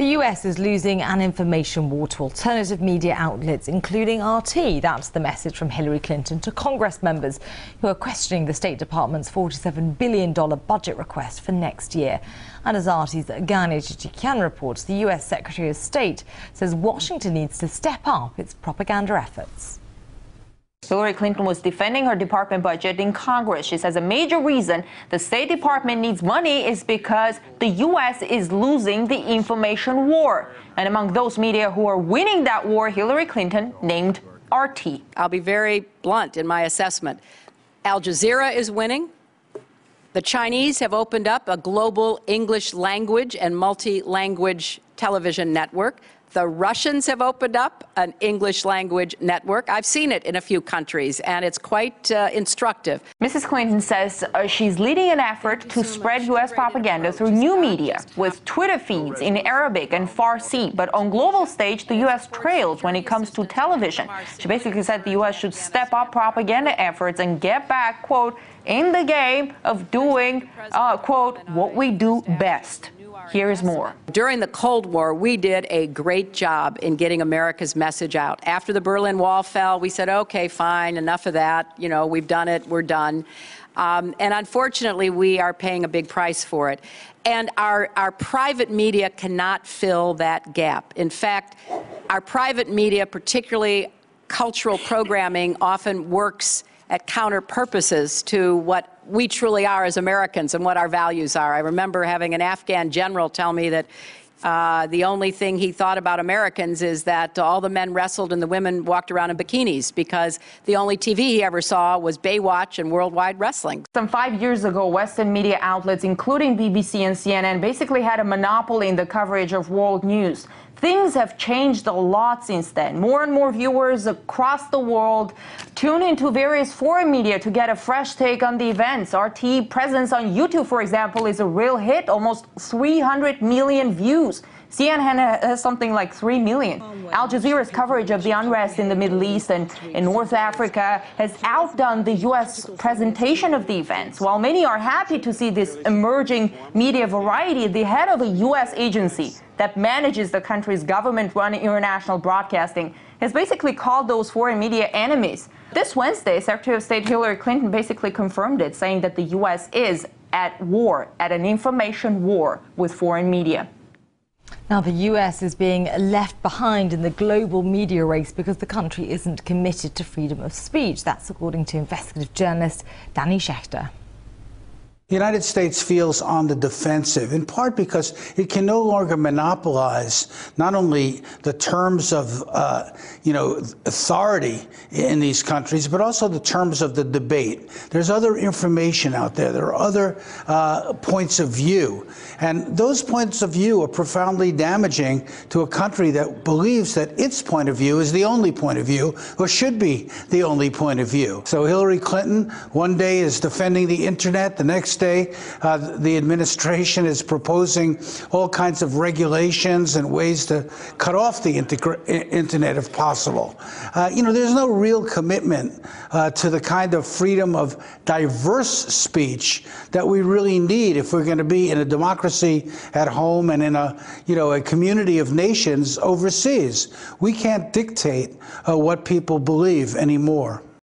The US is losing an information war to alternative media outlets, including RT. That's the message from Hillary Clinton to Congress members who are questioning the State Department's $47 billion budget request for next year. And as RT's Gayane Chichakyan reports, the US Secretary of State says Washington needs to step up its propaganda efforts. Hillary Clinton was defending her department budget in Congress. She says a major reason the State Department needs money is because the U.S. is losing the information war. And among those media who are winning that war, Hillary Clinton named RT. I'll be very blunt in my assessment. Al Jazeera is winning. The Chinese have opened up a global English language and multi-language television network. The Russians have opened up an English language network. I've seen it in a few countries, and it's quite instructive. Mrs. Clinton says she's leading an effort to spread U.S. propaganda through new media, with Twitter feeds in Arabic and Farsi. But on global stage, the U.S. trails when it comes to television. She basically said the U.S. should step up propaganda efforts and get back, quote, in the game of doing, quote, what we do best. Here's more. During the Cold War, we did a great job in getting America's message out. After the Berlin Wall fell, we said, okay, fine, enough of that. You know, we've done it, we're done. And unfortunately, we are paying a big price for it. And our private media cannot fill that gap. In fact, our private media, particularly cultural programming, often works at counter purposes to what we truly are as Americans and what our values are. I remember having an Afghan general tell me that the only thing he thought about Americans is that all the men wrestled and the women walked around in bikinis, because the only TV he ever saw was Baywatch and Worldwide Wrestling. Some 5 years ago, Western media outlets, including BBC and CNN, basically had a monopoly in the coverage of world news. Things have changed a lot since then. More and more viewers across the world tune into various foreign media to get a fresh take on the events. RT presence on YouTube, for example, is a real hit, almost 300 million views. CNN has something like 3 million. Al Jazeera's coverage of the unrest in the Middle East and in North Africa has outdone the U.S. presentation of the events. While many are happy to see this emerging media variety, the head of a U.S. agency that manages the country's government-run international broadcasting has basically called those foreign media enemies. This Wednesday, Secretary of State Hillary Clinton basically confirmed it, saying that the U.S. is at war, at an information war with foreign media. Now, the US is being left behind in the global media race because the country isn't committed to freedom of speech. That's according to investigative journalist Danny Schechter. The United States feels on the defensive, in part because it can no longer monopolize not only the terms of, authority in these countries, but also the terms of the debate. There's other information out there. There are other points of view. And those points of view are profoundly damaging to a country that believes that its point of view is the only point of view, or should be the only point of view. So Hillary Clinton one day is defending the internet, the next day the administration is proposing all kinds of regulations and ways to cut off the internet if possible. There's no real commitment to the kind of freedom of diverse speech that we really need if we're going to be in a democracy at home and in a community of nations overseas. We can't dictate what people believe anymore.